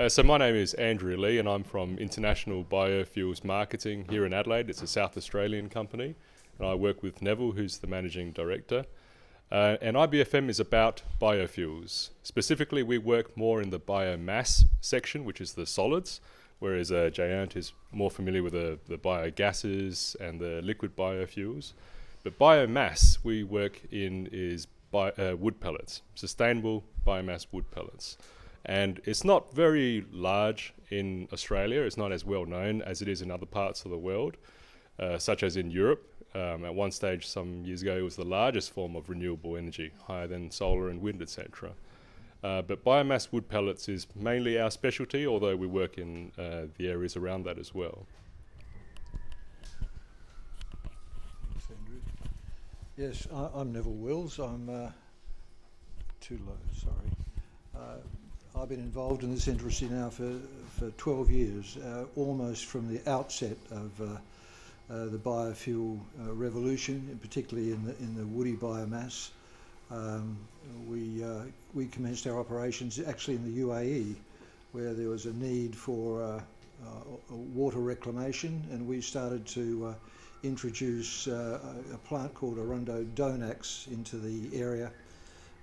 So my name is Andrew Lee and I'm from International Biofuels Marketing here in Adelaide. It's a South Australian company and I work with Neville, who's the Managing Director. And IBFM is about biofuels. Specifically, we work more in the biomass section, which is the solids, whereas Jayant is more familiar with the biogases and the liquid biofuels. But biomass we work in is wood pellets, sustainable biomass wood pellets. And it's not very large in Australia. It's not as well known as it is in other parts of the world, such as in Europe. At one stage some years ago it was the largest form of renewable energy, higher than solar and wind, etc. But biomass wood pellets is mainly our specialty, although we work in the areas around that as well. Thanks, Andrew. Yes, I'm Neville Wills. I'm too low, sorry. I've been involved in this industry now for 12 years, almost from the outset of the biofuel revolution, particularly in the woody biomass. We commenced our operations actually in the UAE, where there was a need for water reclamation, and we started to introduce a plant called Arundo Donax into the area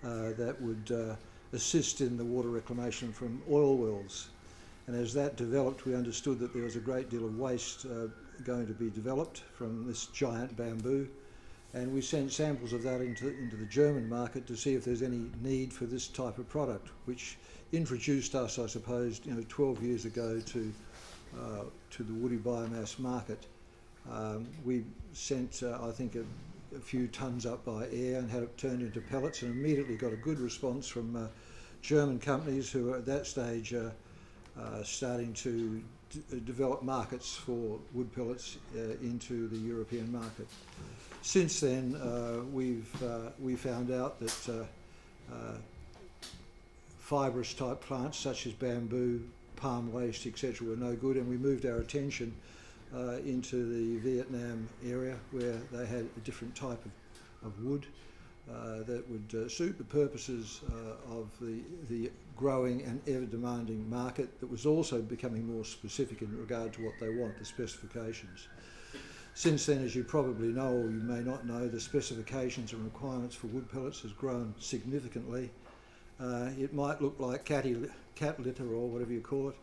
that would assist in the water reclamation from oil wells. And as that developed, we understood that there was a great deal of waste going to be developed from this giant bamboo, and we sent samples of that into the German market to see if there's any need for this type of product, which introduced us, I suppose, 12 years ago to the woody biomass market. We sent, I think, a few tons up by air and had it turned into pellets, and immediately got a good response from German companies who were at that stage starting to develop markets for wood pellets into the European market. Since then, we found out that fibrous type plants such as bamboo, palm waste, etc. were no good, and we moved our attention into the Vietnam area, where they had a different type of wood that would suit the purposes of the growing and ever demanding market, that was also becoming more specific in regard to what they want, the specifications. Since then, as you probably know, or you may not know, the specifications and requirements for wood pellets has grown significantly. It might look like cat litter or whatever you call it,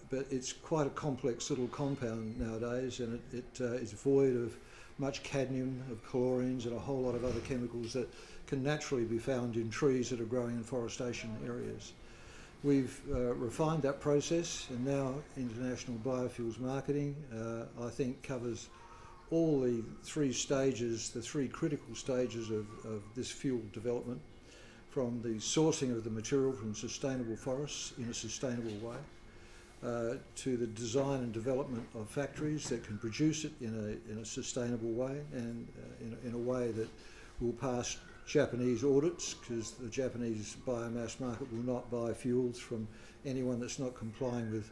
but it's quite a complex little compound nowadays, and it is void of much cadmium, of chlorines, and a whole lot of other chemicals that can naturally be found in trees that are growing in forestation areas. We've refined that process, and now International Biofuels Marketing, I think, covers all the three stages, the three critical stages of this fuel development, from the sourcing of the material from sustainable forests in a sustainable way, to the design and development of factories that can produce it in a sustainable way, and in a way that will pass Japanese audits, because the Japanese biomass market will not buy fuels from anyone that's not complying with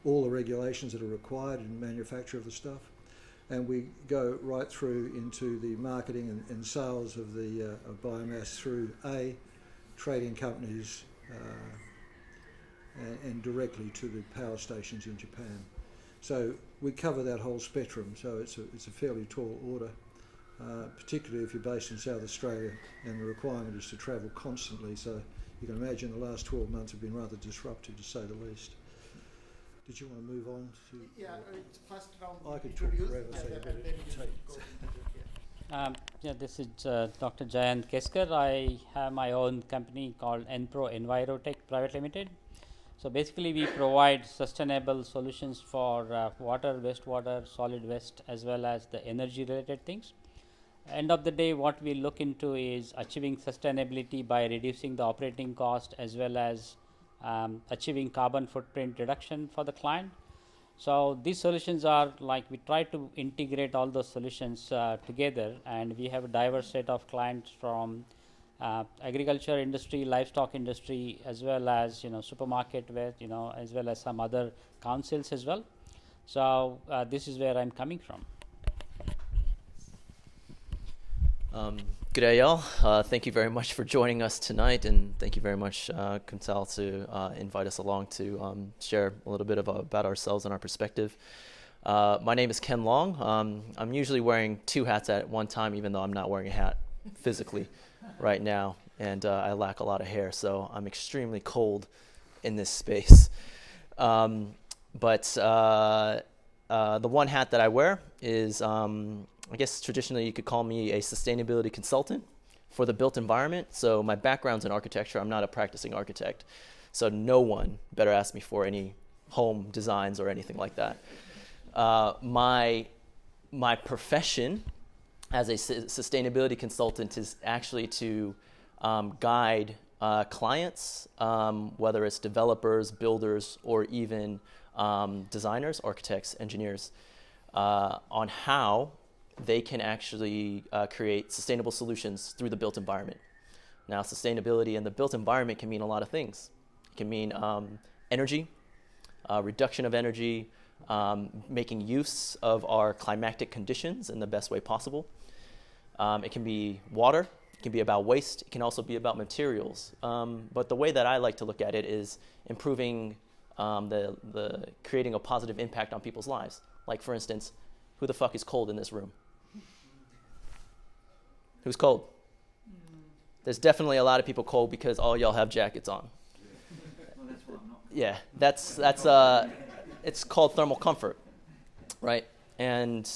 all the regulations that are required in the manufacture of the stuff. And we go right through into the marketing and sales of the of biomass through trading companies and directly to the power stations in Japan. So we cover that whole spectrum, so it's a fairly tall order, particularly if you're based in South Australia, and the requirement is to travel constantly, so you can imagine the last 12 months have been rather disruptive, to say the least. Did you want to move on to... Yeah, first round. I could talk forever, so you better take Yeah, this is Dr. Jayant Keskar. I have my own company called Enpro Envirotech Private Limited. So basically we provide sustainable solutions for water, wastewater, solid waste, as well as the energy related things. End of the day, what we look into is achieving sustainability by reducing the operating cost, as well as achieving carbon footprint reduction for the client. So these solutions are like, we try to integrate all those solutions together, and we have a diverse set of clients from agriculture industry, livestock industry, as well as supermarket, where as well as some other councils as well. So this is where I'm coming from. Good day, y'all. Thank you very much for joining us tonight, and thank you very much, Kuntal, to invite us along to share a little bit about ourselves and our perspective. My name is Ken Long. I'm usually wearing two hats at one time, even though I'm not wearing a hat physically right now, and I lack a lot of hair, so I'm extremely cold in this space. But the one hat that I wear is I guess traditionally you could call me a sustainability consultant for the built environment. So my background's in architecture. I'm not a practicing architect. So no one better ask me for any home designs or anything like that. My profession as a sustainability consultant is actually to guide clients, whether it's developers, builders, or even designers, architects, engineers, on how they can actually create sustainable solutions through the built environment. Now, sustainability in the built environment can mean a lot of things. It can mean energy, reduction of energy, making use of our climatic conditions in the best way possible. It can be water, it can be about waste, it can also be about materials. But the way that I like to look at it is improving creating a positive impact on people's lives. Like, for instance, who the fuck is cold in this room? Who's cold? There's definitely a lot of people cold because all y'all have jackets on. Well, that's why I'm not. Yeah, that's it's called thermal comfort, right? And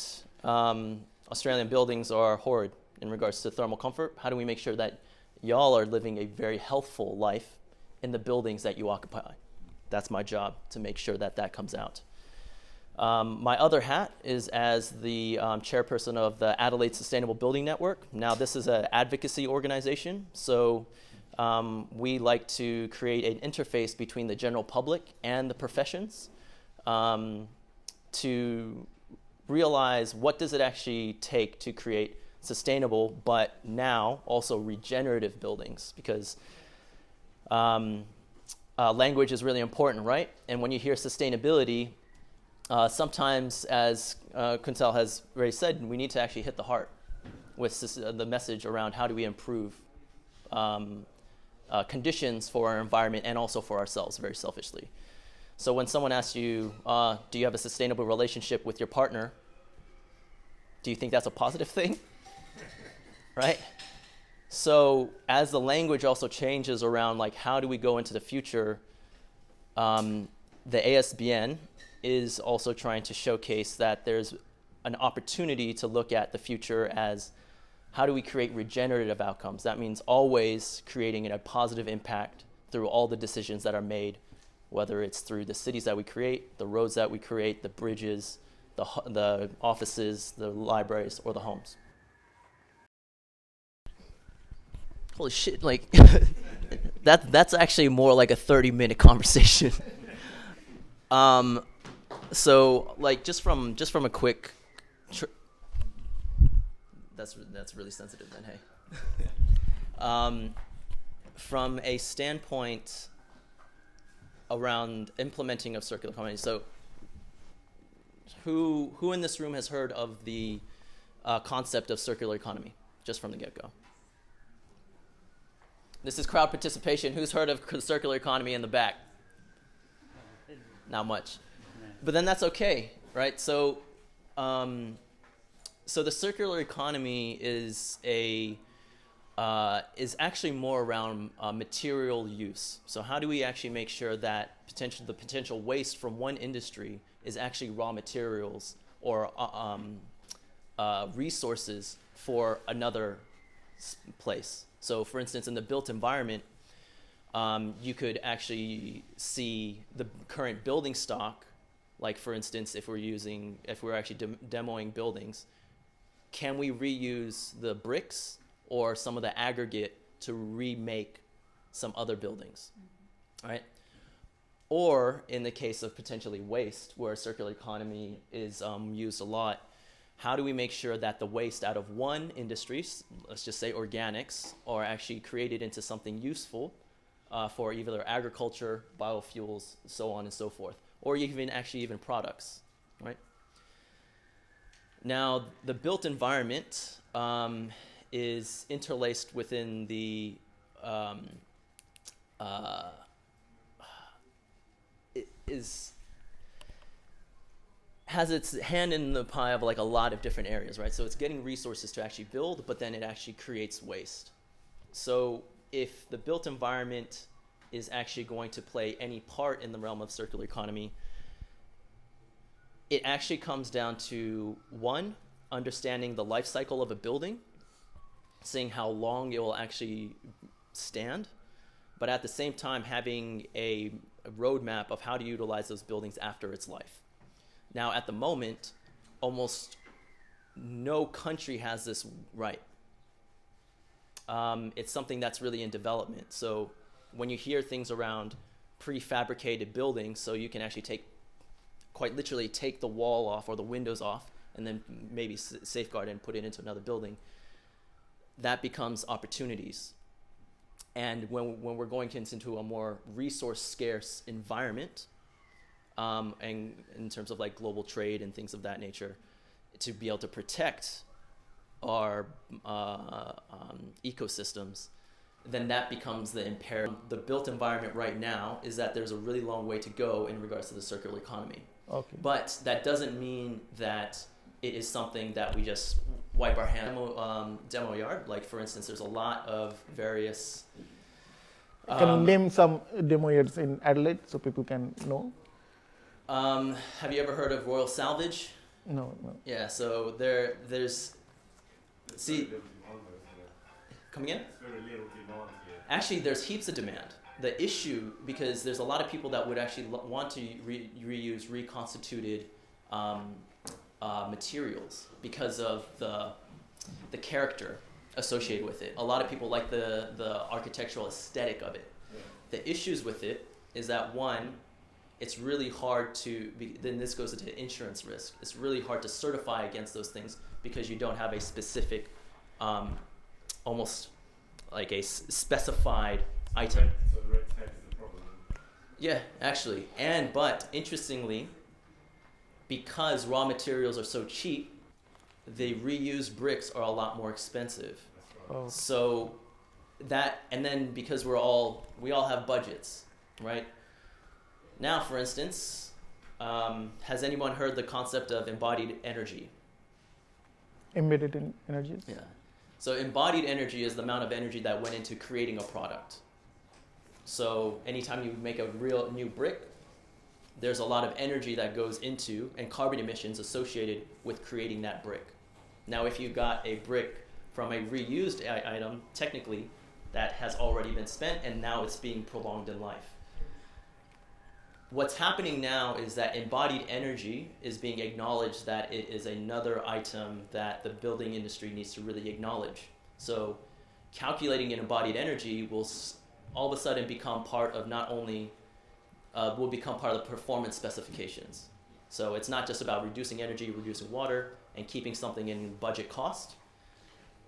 Australian buildings are horrid in regards to thermal comfort. How do we make sure that y'all are living a very healthful life in the buildings that you occupy? That's my job, to make sure that that comes out. My other hat is as the chairperson of the Adelaide Sustainable Building Network. Now, this is an advocacy organization, so we like to create an interface between the general public and the professions to realize what does it actually take to create sustainable, but now also regenerative buildings, because language is really important, right? And when you hear sustainability, sometimes, as Kuntal has already said, we need to actually hit the heart with the message around how do we improve conditions for our environment and also for ourselves, very selfishly. So when someone asks you, do you have a sustainable relationship with your partner, do you think that's a positive thing? Right? So as the language also changes around, like, how do we go into the future, the ASBN is also trying to showcase that there's an opportunity to look at the future as how do we create regenerative outcomes. That means always creating a positive impact through all the decisions that are made, whether it's through the cities that we create, the roads that we create, the bridges, the offices, the libraries, or the homes. Holy shit, like, that's actually more like a 30-minute conversation. So, like, just from a quick, that's really sensitive then, hey. From a standpoint around implementing of circular economy, so who in this room has heard of the concept of circular economy, just from the get-go? This is crowd participation. Who's heard of circular economy in the back? Not much. But then that's okay, right? So the circular economy is actually more around material use. So how do we actually make sure that the potential waste from one industry is actually raw materials or resources for another place? So, for instance, in the built environment, you could actually see the current building stock. Like, for instance, if we're actually demoing buildings, can we reuse the bricks or some of the aggregate to remake some other buildings, right? Or in the case of potentially waste, where circular economy is used a lot, how do we make sure that the waste out of one industry, let's just say organics, are actually created into something useful for either agriculture, biofuels, so on and so forth, or even products, right? Now, the built environment is interlaced within the has its hand in the pie of like a lot of different areas, right? So it's getting resources to actually build, but then it actually creates waste. So if the built environment is actually going to play any part in the realm of circular economy, it actually comes down to, one, understanding the life cycle of a building, seeing how long it will actually stand, but at the same time having a roadmap of how to utilize those buildings after its life. Now, at the moment, almost no country has this right. It's something that's really in development. So when you hear things around prefabricated buildings, so you can actually quite literally take the wall off or the windows off and then maybe safeguard it and put it into another building, that becomes opportunities. And when we're going into a more resource scarce environment, and in terms of like global trade and things of that nature, to be able to protect our ecosystems, then that becomes the imperative. The built environment right now is that there's a really long way to go in regards to the circular economy. Okay. But that doesn't mean that it is something that we just wipe our hands. Demo yard, like for instance, there's a lot of various. Can you name some demo yards in Adelaide so people can know? Have you ever heard of Royal Salvage? No. Yeah, so there's. See, come again? Actually, there's heaps of demand. The issue, because there's a lot of people that would actually want to reuse reconstituted materials because of the character associated with it. A lot of people like the architectural aesthetic of it. Yeah. The issues with it is that, one, it's really hard to, then this goes into insurance risk. It's really hard to certify against those things because you don't have a specific, almost like a specified item. So the red tape is the problem. Yeah, actually. But interestingly, because raw materials are so cheap, the reused bricks are a lot more expensive. Right. Oh. So that, and then because we all have budgets, right? Now, for instance, has anyone heard the concept of embodied energy? Embedded in energies? Yeah. So embodied energy is the amount of energy that went into creating a product. So anytime you make a real new brick, there's a lot of energy that goes into and carbon emissions associated with creating that brick. Now, if you got a brick from a reused item, technically, that has already been spent and now it's being prolonged in life. What's happening now is that embodied energy is being acknowledged that it is another item that the building industry needs to really acknowledge. So calculating an embodied energy will all of a sudden become part of not only, will become part of the performance specifications. So it's not just about reducing energy, reducing water, and keeping something in budget cost.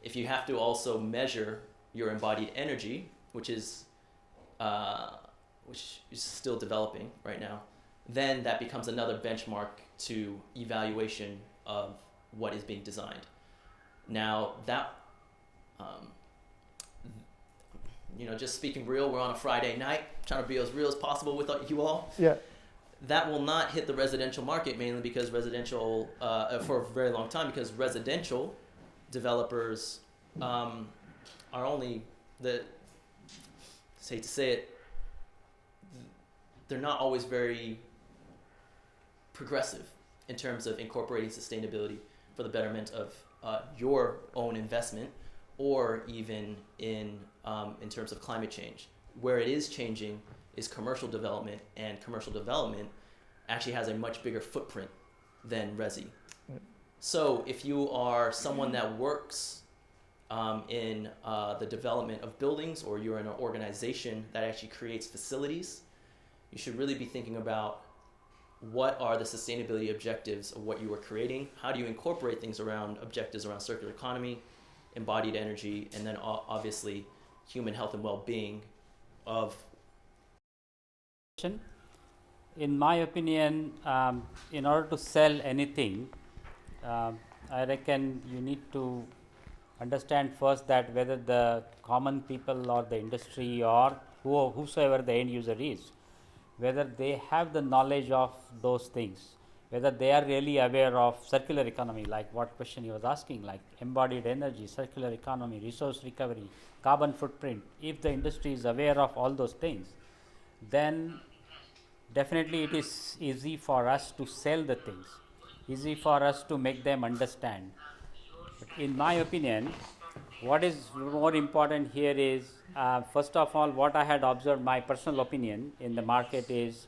If you have to also measure your embodied energy, which is still developing right now, then that becomes another benchmark to evaluation of what is being designed. Now that, just speaking real, we're on a Friday night, trying to be as real as possible with you all. Yeah. That will not hit the residential market mainly because residential, for a very long time, because residential developers are only hate to say it, they're not always very progressive in terms of incorporating sustainability for the betterment of your own investment, or even in terms of climate change. Where it is changing is commercial development, and commercial development actually has a much bigger footprint than resi. Right. So if you are someone that works in the development of buildings, or you're in an organization that actually creates facilities, you should really be thinking about what are the sustainability objectives of what you are creating, how do you incorporate things around objectives around circular economy, embodied energy, and then obviously human health and well-being of. In my opinion, in order to sell anything, I reckon you need to understand first that whether the common people or the industry or whosoever the end user is, whether they have the knowledge of those things, whether they are really aware of circular economy, like what question he was asking, like embodied energy, circular economy, resource recovery, carbon footprint. If the industry is aware of all those things, then definitely it is easy for us to sell the things, easy for us to make them understand. But in my opinion, what is more important here is, first of all, what I had observed, my personal opinion in the market is,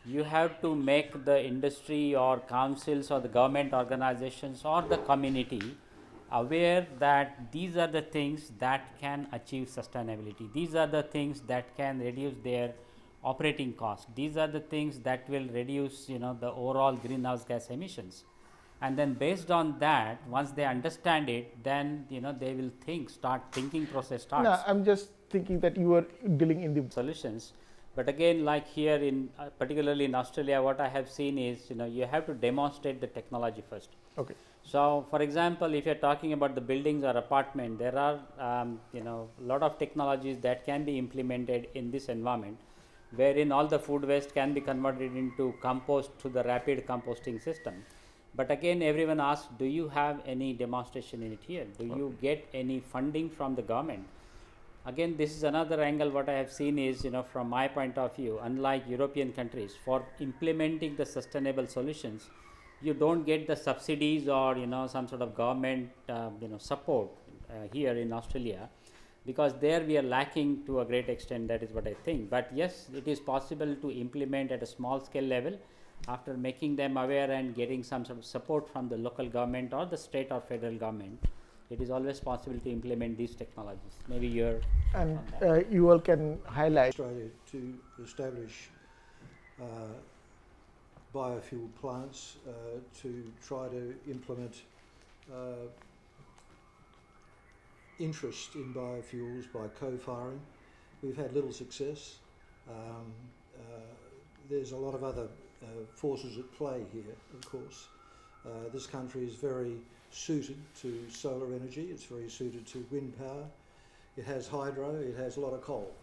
you have to make the industry or councils or the government organizations or the community aware that these are the things that can achieve sustainability. These are the things that can reduce their operating cost. These are the things that will reduce, the overall greenhouse gas emissions. And then based on that, once they understand it, then they will start thinking process starts. No, I'm just thinking that you are dealing in the Solutions. But again, like here in particularly in Australia, what I have seen is, you have to demonstrate the technology first. okay. So, for example, if you're talking about the buildings or apartment, there are a lot of technologies that can be implemented in this environment, wherein all the food waste can be converted into compost through the rapid composting system. But again, everyone asks, do you have any demonstration in it here? Do you get any funding from the government? Again, this is another angle. What I have seen is, from my point of view, unlike European countries, for implementing the sustainable solutions, you don't get the subsidies or some sort of government support here in Australia, because there we are lacking to a great extent. That is what I think. But yes, it is possible to implement at a small scale level after making them aware and getting some sort of support from the local government or the state or federal government. It is always possible to implement these technologies. Maybe you're And you all can highlight. Australia to establish biofuel plants to try to implement interest in biofuels by co-firing. We've had little success. There's a lot of other forces at play here, of course. This country is very suited to solar energy, it's very suited to wind power, it has hydro, it has a lot of coal.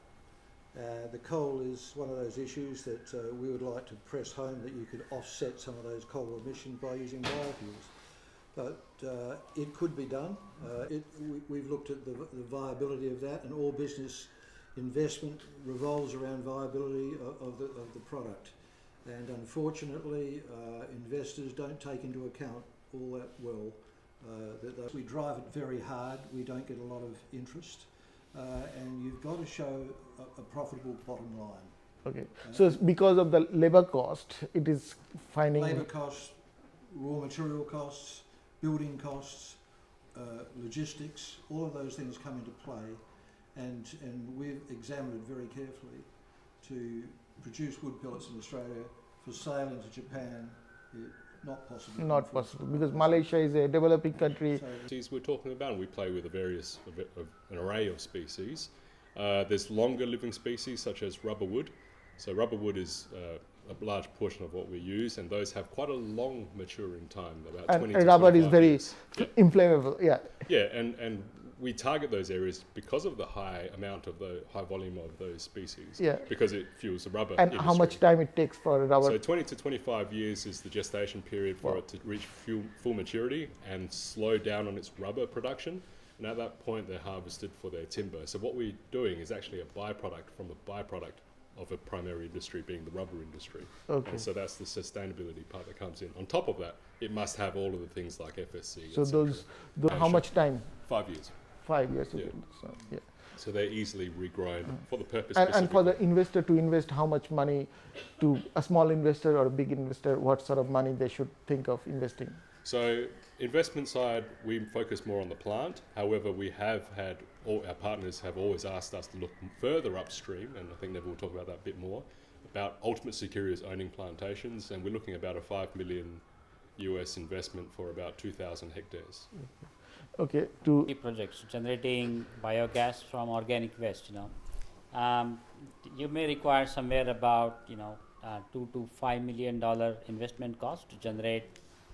The coal is one of those issues that we would like to press home, that you could offset some of those coal emissions by using biofuels. But it could be done. We've looked at the viability of that, and all business investment revolves around viability of the product. And unfortunately, investors don't take into account all that well. That we drive it very hard, we don't get a lot of interest, and you've got to show a profitable bottom line. Okay. So it's because of the labor cost, it is finding Labour costs, raw material costs, building costs, logistics, all of those things come into play, and we've examined it very carefully. To produce wood pellets in Australia for sale into Japan, not possible. not possible because Malaysia is a developing country. Species we're talking about, we play with an array of species. There's longer living species such as rubber wood. So rubber wood is a large portion of what we use, and those have quite a long maturing time, about 20 to 25 rubber is very years. inflammable. Yeah. Yeah, and we target those areas because of the high amount of the high volume of those species. Yeah. Because it fuels the rubber And industry. how much time it takes for rubber? So 20 to 25 years is the gestation period for it to reach full maturity and slow down on its rubber production. And at that point, they're harvested for their timber. So what we're doing is actually a byproduct from a byproduct of a primary industry, being the rubber industry. Okay. And so that's the sustainability part that comes in. On top of that, it must have all of the things like FSC. So et cetera. those how much time? 5 years. 5 years. Yeah. Okay. So, yeah. So they're easily regrown for the purpose. And for the specifically. investor to invest, how much money to a small investor or a big investor, what sort of money they should think of investing? So investment side, we focus more on the plant. However, we have had, all our partners have always asked us to look further upstream, and I think Neville will talk about that a bit more, about Ultimate Securities owning plantations, and we're looking at about a $5 million US investment for about 2,000 hectares. Okay. To projects generating biogas from organic waste. You may require somewhere about $2 to $5 million investment cost to generate,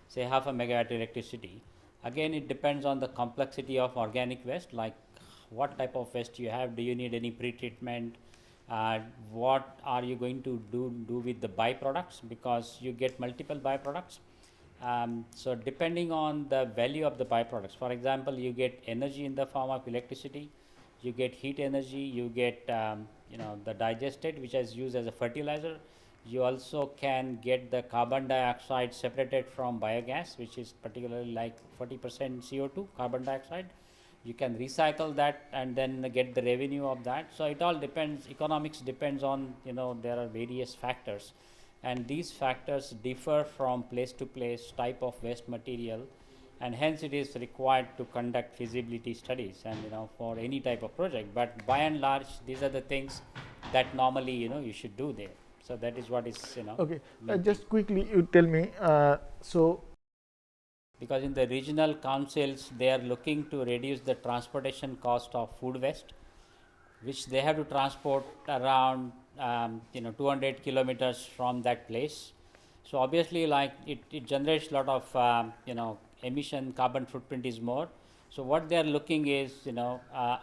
say, half a megawatt electricity. Again, it depends on the complexity of organic waste, like what type of waste you have. Do you need any pre-treatment? What are you going to do with the byproducts, because you get multiple byproducts. So depending on the value of the byproducts, for example, you get energy in the form of electricity, you get heat energy, you get the digestate, which is used as a fertilizer. You also can get the carbon dioxide separated from biogas, which is particularly like 40% CO2 carbon dioxide. You can recycle that and then get the revenue of that. So it all depends. Economics depends on, there are various factors, and these factors differ from place to place, type of waste material, and hence it is required to conduct feasibility studies and for any type of project. But by and large, these are the things that normally you should do there. So that is what is Okay, just quickly you tell me. Because in the regional councils, they are looking to reduce the transportation cost of food waste, which they have to transport around 200 kilometers from that place. So obviously, like it generates a lot of emission, carbon footprint is more. So what they are looking is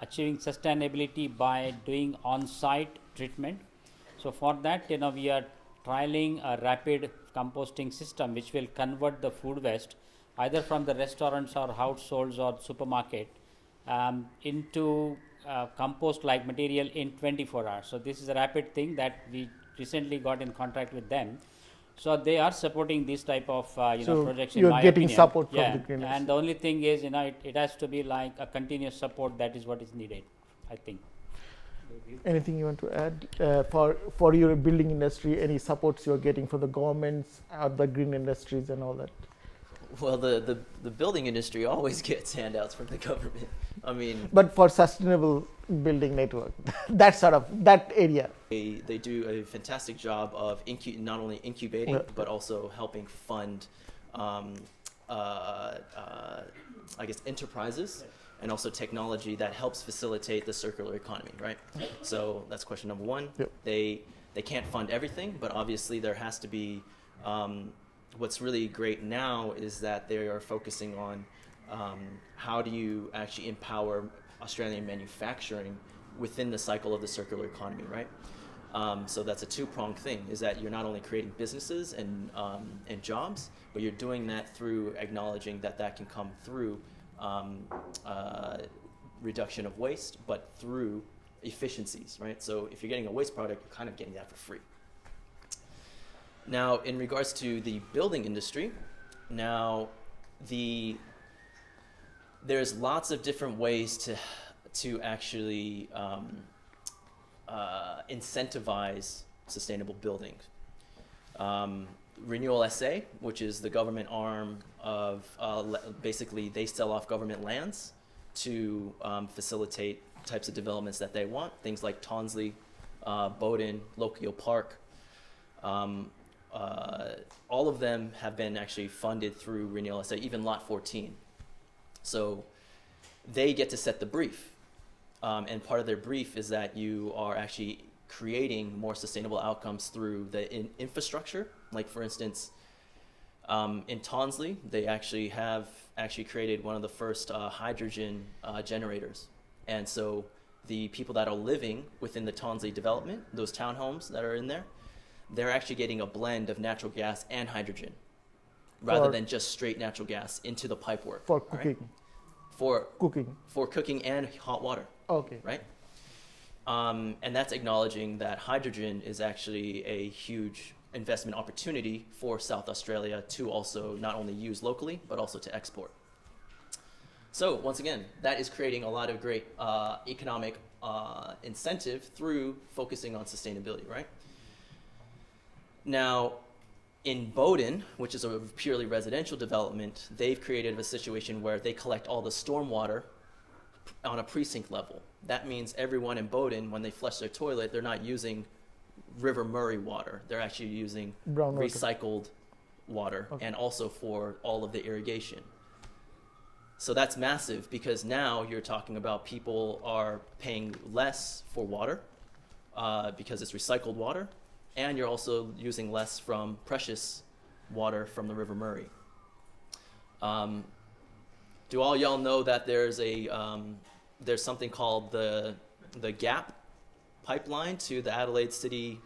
achieving sustainability by doing on-site treatment. So for that, we are trialing a rapid composting system which will convert the food waste either from the restaurants or households or supermarket into compost like material in 24 hours. So this is a rapid thing that we recently got in contract with them. So they are supporting this type of projects. You're in my getting opinion. support from the green. And the only thing is it has to be like a continuous support. That is what is needed, I think. Anything you want to add for your building industry? Any supports you're getting for the governments or the green industries and all that? Well, the building industry always gets handouts from the government. I mean, but for sustainable building network, that area. They do a fantastic job of not only incubating, but also helping fund, I guess, enterprises and also technology that helps facilitate the circular economy, right? So that's question number one. Yep. They can't fund everything, but obviously there has to be, what's really great now is that they are focusing on how do you actually empower Australian manufacturing within the cycle of the circular economy, right? So that's a two-pronged thing, is that you're not only creating businesses and jobs, but you're doing that through acknowledging that can come through reduction of waste, but through efficiencies, right? So if you're getting a waste product, you're kind of getting that for free. Now, in regards to the building industry, there's lots of different ways to actually incentivize sustainable building. Renewal SA, which is the government arm of, basically they sell off government lands to facilitate types of developments that they want, things like Tonsley, Bowden, Lokio Park. All of them have been actually funded through Renewal SA, even Lot 14. So they get to set the brief. And part of their brief is that you are actually creating more sustainable outcomes through the infrastructure. Like for instance, in Tonsley, they actually have created one of the first hydrogen generators. And so the people that are living within the Tonsley development, those townhomes that are in there, they're actually getting a blend of natural gas and hydrogen rather than just straight natural gas into the pipework. For cooking. Right? For cooking and hot water. Okay. Right? And that's acknowledging that hydrogen is actually a huge investment opportunity for South Australia to also not only use locally, but also to export. So once again, that is creating a lot of great economic incentive through focusing on sustainability, right? Now, in Bowden, which is a purely residential development, they've created a situation where they collect all the stormwater on a precinct level. That means everyone in Bowden, when they flush their toilet, they're not using River Murray water. They're actually using recycled water, and also for all of the irrigation. So that's massive, because now you're talking about people are paying less for water because it's recycled water, and you're also using less from precious water from the River Murray. Do all y'all know that there's there's something called the GAP pipeline to the Adelaide City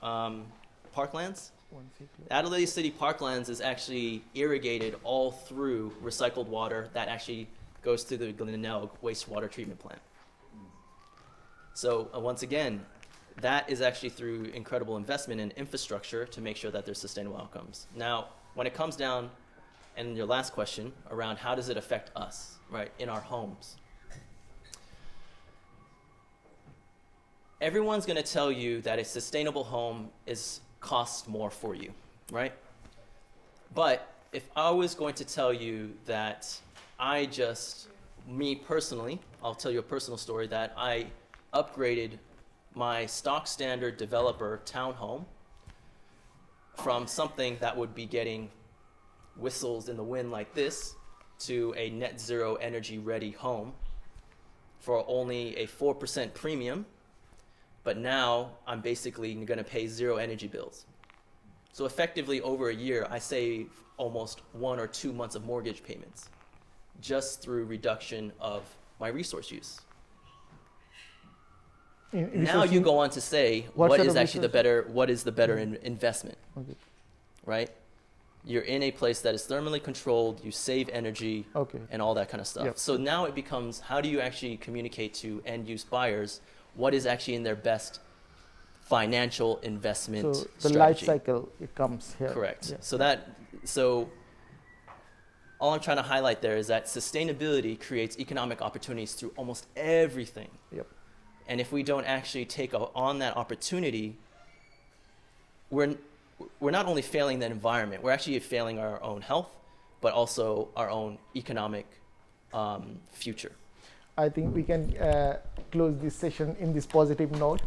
parklands? Adelaide City parklands is actually irrigated all through recycled water that actually goes through the Glenelg wastewater treatment plant. So once again, that is actually through incredible investment in infrastructure to make sure that there's sustainable outcomes. Now, when it comes down, and your last question around how does it affect us, right, in our homes? Everyone's going to tell you that a sustainable home costs more for you, right? But if I was going to tell you that me personally, I'll tell you a personal story, that I upgraded my stock standard developer townhome from something that would be getting whistles in the wind like this to a net zero energy ready home for only a 4% premium, but now I'm basically going to pay 0 energy bills. So effectively over a year, I save almost 1 or 2 months of mortgage payments just through reduction of my resource use. Now you go on to say what is actually the better investment, Okay. right? You're in a place that is thermally controlled, you save energy, Okay. and all that kind of stuff. Yep. So now it becomes, how do you actually communicate to end-use buyers what is actually in their best financial investment So the strategy? life cycle, it comes here. Correct. Yeah. So all I'm trying to highlight there is that sustainability creates economic opportunities through almost everything. Yep. And if we don't actually take on that opportunity, we're not only failing the environment, we're actually failing our own health, but also our own economic future. I think we can close this session in this positive note.